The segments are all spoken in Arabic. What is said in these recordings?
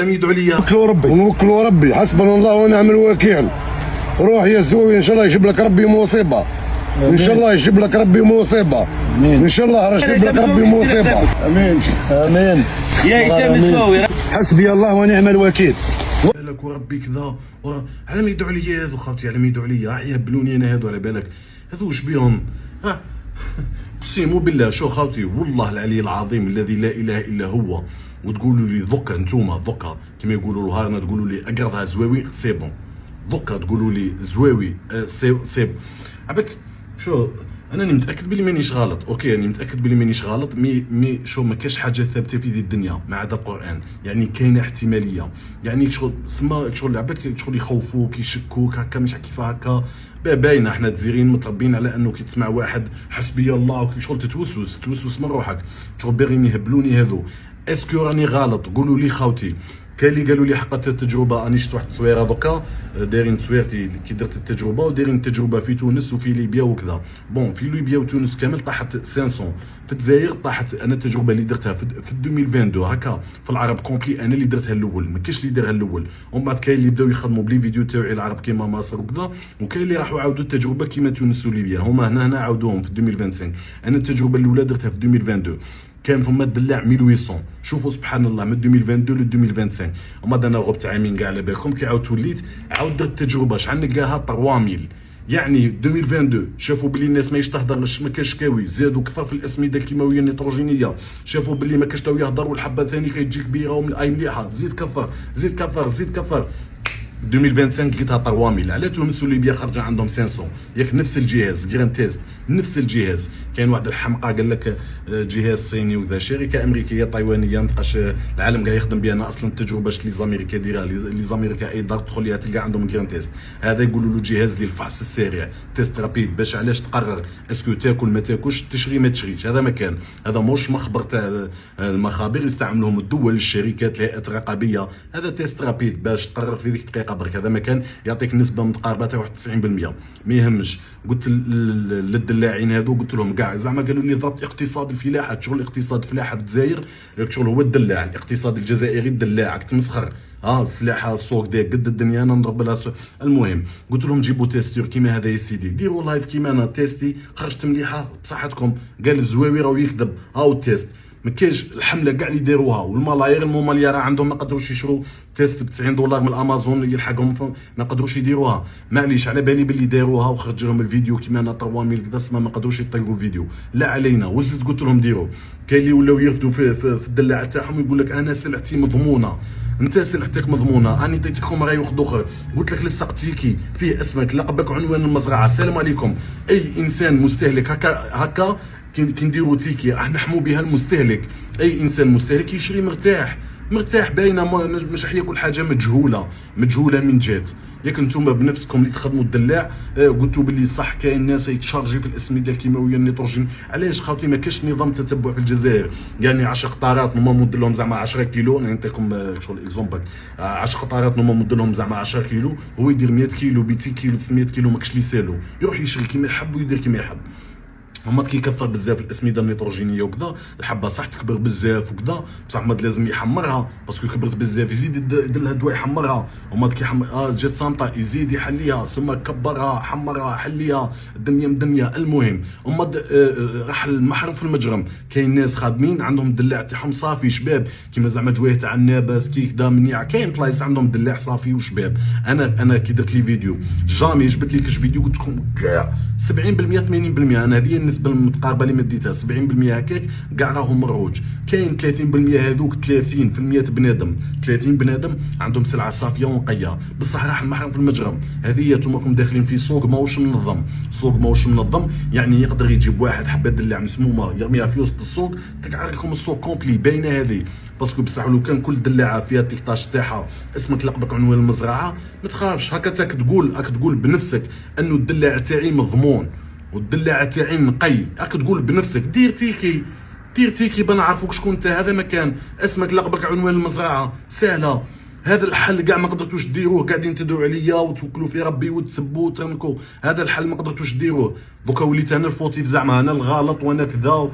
على يدعوا لي. نوكلوا ربي ونوكلوا ربي، حسبنا الله ونعم الوكيل. روح يا زوي، ان شاء الله يجيب لك ربي مصيبه، ان شاء الله يجيب لك ربي مصيبه، ان شاء الله يجيب لك ربي مصيبه. امين امين. يا هشام الزواوي حسبي الله ونعم الوكيل. بالك وربي كذا على ما يدعوا لي هذو خاوتي، على ما يدعوا لي يهبلوني انا هذو، على بالك هذو واش بيهم؟ اقسم بالله شو خاوتي، والله العلي العظيم الذي لا اله الا هو، وتقولوا لي ضكا انتوما ضكا كما يقولوا الهارنا، تقولوا لي اقرضها زواوي سي بون، ضكا تقولوا لي زواوي سي عباك شو. انا متاكد بلي مانيش غلط، اوكي راني متاكد بلي مانيش غلط، مي شو ما كاش حاجه ثابته في ذي الدنيا ما عدا القران، يعني كاينه احتماليه، يعني شغل سما شغل عباك شغل يخوفوك يشكوك هكا مش كيف هكا باينه. احنا تزيرين متربين على انه كي تسمع واحد حسبي الله وكي شغل تتوسوس من روحك، شغل باغيين يهبلوني هذو. اسكو راني غلط؟ قولوا لي خاوتي. كاين اللي قالوا لي حقت التجربه، راني شفت واحد التصويره دوكا دايرين تصويرتي كي درت التجربه، ودايرين التجربه في تونس وفي ليبيا وكذا. بون في ليبيا وتونس كامل طاحت 500، في الجزائر طاحت. انا التجربه اللي درتها في 2022 هكا في العرب كومبلي، انا اللي درتها الاول، ما كاينش اللي دارها الاول. ومن بعد كاين اللي بداو يخدموا بلي فيديو تاعي العرب كيما مصر وكذا، وكاين اللي راحوا عاودوا التجربه كيما تونس وليبيا، هما هنا عاودوهم في 2025. انا التجربه الاولى درتها في 2022 كان فما الدلاع 1800. شوفوا سبحان الله من 2022 ل 2025، وما انا غبت عامين كاع على بالكم. كي عاودت وليت عاود درت تجربه شحال نلقاها 3000، يعني 2022 شافوا بلي الناس ما تهضرش، ما كاش كاوي، زادوا كثر في الاسمده الكيماويه النيتروجينيه، شافوا بلي ما كاش تو يهضر، والحبه ثاني كتجي كبيره ومن اي مليحه، زيد كثر زيد كثر زيد كثر. 2025 لقيتها 3000. على تونس وليبيا خرج عندهم 500، ياك نفس الجهاز جران تيست، نفس الجهاز. كاين واحد الحمقى قال لك جهاز صيني وذا، شركه امريكيه تايوانيه مابقاش العالم كاع يخدم بها. انا اصلا التجربه لي زاميريكا ديرها، لي زاميريكا اي دار تدخل ليها تلقى عندهم جران تيست. هذا يقولوا له جهاز ديال الفحص السريع، تيست رابيد، باش علاش تقرر اسكو تاكل ما تاكلش، تشري ما تشريش. هذا ما كان، هذا موش مخبر تاع المخابر يستعملهم الدول، الشركات، الهيئات الرقابيه. هذا تيست رابيد باش تقرر في ذيك الدقيقه برك. هذا ما كان يعطيك نسبه متقاربه تاع 91%. ما يهمش. قلت للدلاعين هذو، قلت لهم كاع زعما قالوا لي ضبط اقتصاد الفلاحه، شغل اقتصاد الفلاحه في الجزائر شغل هو الدلاع، الاقتصاد الجزائري الدلاع، تمسخر. الفلاحه السوق ديال قد الدنيا، انا نضرب لها المهم قلت لهم جيبوا تيستور كيما هذا يا سيدي، ديروا لايف كيما انا تيستي خرجت مليحه بصحتكم. قال الزواوي راهو يكذب، هاو التيست. ما كاينش الحمله كاع اللي داروها، والملايير المماليه راه عندهم ما قدروش يشروا تيست ب $90 من الامازون يلحقهم، ما قدروش يديروها. معليش على بالي باللي داروها وخرج لهم الفيديو كيما انا 3000 كذا، سما ما قدروش يطيقوا الفيديو، لا علينا. وزدت قلت لهم ديروا. كاين اللي ولاو يرفدوا في الدلاع تاعهم، يقول لك انا سلعتي مضمونه، انت سلعتك مضمونه، اني عطيتكم راي واحد اخر، قلت لك لصقتيكي فيه اسمك لقبك عنوان المزرعه. السلام عليكم. اي انسان مستهلك هكا كي نديرو تيكي نحمو بها المستهلك. اي انسان مستهلك يشري مرتاح باينه، مش حياكل حاجه مجهوله من جات. ياك نتوما بنفسكم اللي تخدموا الدلاع قلتوا باللي صح كاين ناس يتشارجي في الاسمده الكيماويه النيتروجين. علاش خاوتي ما كاش نظام تتبع في الجزائر؟ يعني 10 قطارات نورمال مد لهم زعما 10 كيلو، نعطيكم شغل اكزومبل، 10 قطارات نورمال مد لهم زعما 10 كيلو، هو يدير 100 كيلو 200 كيلو 300 كيلو، ماكش اللي يسالو، يروح يشري كيما يحب ويدير كيما يحب. هما كيكثر بزاف الاسمده النيتروجينيه وكذا، الحبه صح تكبر بزاف وكذا، بصح ما لازم يحمرها، باسكو كبرت بزاف يزيد يدير لها دواء يحمرها. هما كيحمر جات سانطا يزيد يحليها، سما كبرها حمرها حليها، الدنيا مدنيه. المهم هما راح المحرم في المجرم، كاين ناس خادمين عندهم الدلاع تاعهم صافي شباب، كيما زعما جوايه تاع النابس كي كذا منيع، كاين بلايص عندهم دلاع صافي وشباب. انا كي درت لي فيديو جامي جبت لي كاش فيديو قلت لكم كاع 70% 80%، انا هذه النسبه المتقاربه اللي مديتها 70% هكاك كاع راهم مروج. كاين 30% هذوك 30% بنادم، 30 بنادم عندهم سلعه صافيه ونقيه، بصح راح المحرم في المجرم. هذه انتم داخلين في سوق ماهوش منظم، سوق ماهوش منظم، يعني يقدر يجيب واحد حبه دلاع مسمومه يرميها في وسط السوق، تقعد لكم السوق كومبلي باينه هذه. باسكو بصح لو كان كل دلاعه فيها التيكتاج تاعها اسمك لقبك عنوان المزرعه، ما تخافش هكا تقول بنفسك انه الدلاع تاعي مضمون والدلاع تاعي نقي، راك تقول بنفسك دير تيكي بنعرفوك شكون انت. هذا مكان اسمك لقبك عنوان المزرعه، سهله. هذا الحل كاع ما قدرتوش ديروه، قاعدين تدعوا عليا وتوكلوا في ربي وتسبوا وترنكوا. هذا الحل ما قدرتوش ديروه، دوكا وليت انا الفوتيف زعما انا الغلط وانا كذا.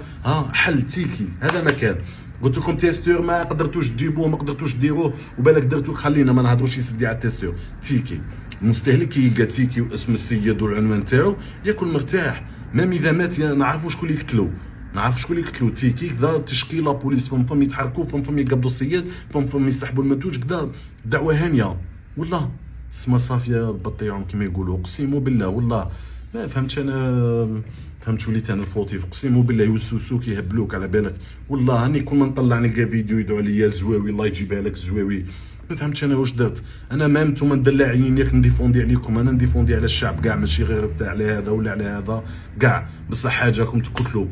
حل تيكي هذا مكان. قلت لكم تيستور ما قدرتوش تجيبوه، ما قدرتوش ديروه، وبالك درتو. خلينا ما نهضروش يسدي على التيستور. تيكي المستهلك يلقى تيكي واسم السيد والعنوان تاعو ياكل مرتاح. مام اذا مات نعرفوا شكون اللي قتلو، نعرف شكون اللي قتلو. تيكي كذا تشكيله بوليس فم يتحركوا، فم يقبضوا السيد، فم يسحبوا المنتوج كذا. دعوه هانيه والله، سما صافيه بطيعهم كما يقولوا. اقسم بالله والله ما فهمتش انا، فهمت وليت انا الفوتيف. اقسم بالله يوسوسوك يهبلوك على بالك. والله هاني كل ما نطلع نلقى فيديو يدعو عليا زواوي، الله يجيبها لك زواوي. ما فهمتش انا واش درت. انا ما نتوما مدلعين ياك نديفوندي عليكم، انا نديفوندي على الشعب كاع، ماشي غير تاع على هذا ولا على هذا كاع. بصح حاجه راكم تقتلوا.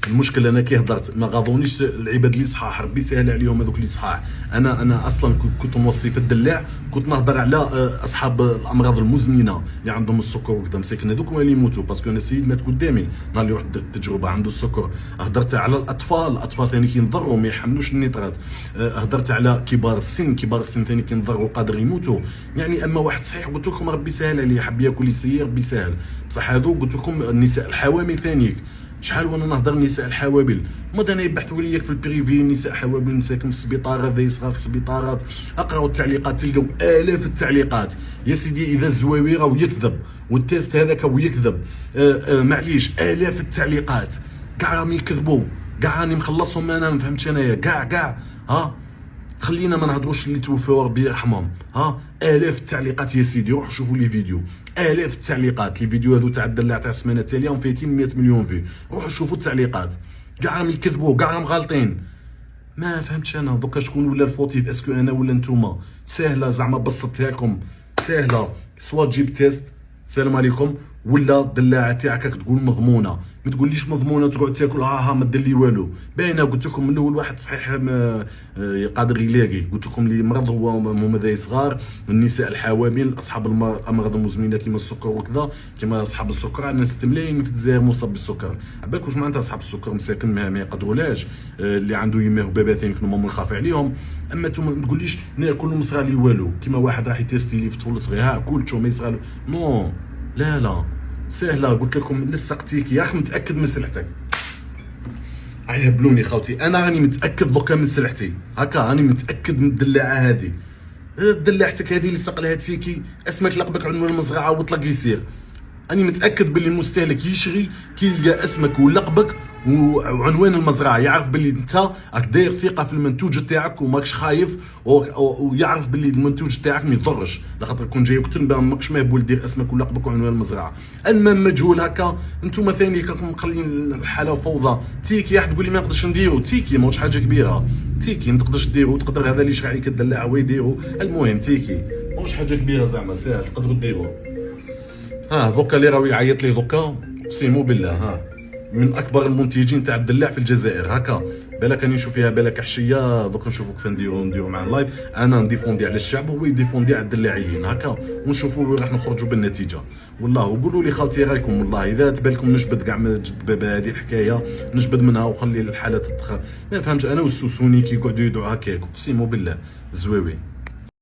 المشكل انا كي هضرت ما غاضونيش العباد اللي صحاح، ربي يسهل عليهم هذوك اللي صحاح. انا اصلا كنت موصي في الدلاع، كنت نهضر على اصحاب الامراض المزمنه اللي عندهم السكر وكذا، مساكن هذوك هما اللي يموتوا. باسكو انا السيد مات قدامي نهار اللي واحد درت التجربه عنده السكر. هضرت على الاطفال ثاني كينضروا ما يحملوش النيترات. هضرت على كبار السن ثاني كينضروا قادر يموتوا. يعني اما واحد صحيح قلت لكم ربي يسهل عليه، حب ياكل يسير ربي يسهل. بصح هذو قلت لكم النساء الحوامل ثانيك، شحال وانا نهضر نساء الحوابل. مود انا يبحثوا لي في البريفي نساء حوابل مساكن في السبيطار، هذا صغار في السبيطارات. اقراوا التعليقات تلقاو الاف التعليقات. يا سيدي اذا الزواوي راهو يكذب والتيست هذاك هو يكذب، معليش الاف التعليقات كاع راهم يكذبوا، كاع راني مخلصهم انا. ما فهمتش انايا كاع ها. خلينا ما نهضروش اللي توفوا ربي يرحمهم. ها الاف التعليقات يا سيدي، روح شوفوا لي فيديو. الاف التعليقات، لي فيديو هذو تاع الدلاع تاع السمانه التاليه وفايتين 100 مليون في. روحوا شوفوا التعليقات، كاع راهم يكذبوا، كاع راهم غالطين. ما فهمتش انا دوكا شكون ولا الفوتيف، اسكو انا ولا نتوما؟ ساهله زعما بسطتها لكم ساهله. سوا تجيب تيست السلام عليكم، ولا الدلاعه تاعك تقول مضمونه. ما تقوليش مضمونه تقعد تاكل ما دير لي والو. باينه قلت لكم من الاول واحد صحيح قادر يلاقي. قلت لكم اللي مرض هما ذي صغار، النساء الحوامل، اصحاب الامراض المزمنه كيما السكر وكذا، كيما اصحاب السكر. عندنا 6 ملايين في الجزائر مصاب بالسكر. عبالك واش معناتها اصحاب السكر مساكن ما يقدرولاش، اللي عنده يماه وبابا ثاني كنا ما نخاف عليهم. اما انتم ما تقوليش ناكل ما صرا لي والو، كيما واحد راح يتيستي لي في طفل صغير ها كلشو ما يصرا نو. لا سهله. قلت لكم لصقتيك يا اخي، متاكد من سلعتك. يهبلوني خاوتي، انا راني متاكد دوكا من سلعتي. هكا راني متاكد من الدلاعه هذه. دلاعتك هذه اللي ساق لها تيكي، اسمك لقبك عنوان المزرعه وطلق يسير. راني متاكد باللي المستهلك يشري كي يلقى اسمك ولقبك وعنوان المزرعه، يعرف باللي انت راك داير ثقه في المنتوج تاعك وماكش خايف، ويعرف باللي المنتوج تاعك ما يضرش، لخاطر كون جاي يقتل ماكش مهبول دير اسمك ولقبك وعنوان المزرعه. اما مجهول هكا انتم ثاني راكم مخلين الحاله فوضى. تيكي واحد تقول لي ما نقدرش نديرو، تيكي ماهوش حاجه كبيره. تيكي ما تقدرش ديرو، تقدر هذا اللي شرع عليك الدلاع هو يديرو. المهم تيكي ماهوش حاجه كبيره زعما ساهل تقدروا ديرو. دوكا اللي راهو يعيط لي دوكا اقسم بالله من اكبر المنتجين تاع الدلاع في الجزائر. هكا بالك راني نشوف فيها بالك حشيه. دوك نشوفوا كيف نديروا مع اللايف. انا نديفوندي على الشعب وهو يديفوندي على الدلاعيين. هكا ونشوفوا راح نخرجوا بالنتيجه. والله وقولوا لي خاوتي رايكم. والله اذا تبان لكم نجبد كاع ما تجبد هذه الحكايه نجبد منها وخلي الحاله تدخل. ما فهمتش انا والسوسوني كي يقعدوا يدعوا هكاك اقسم بالله زويوي.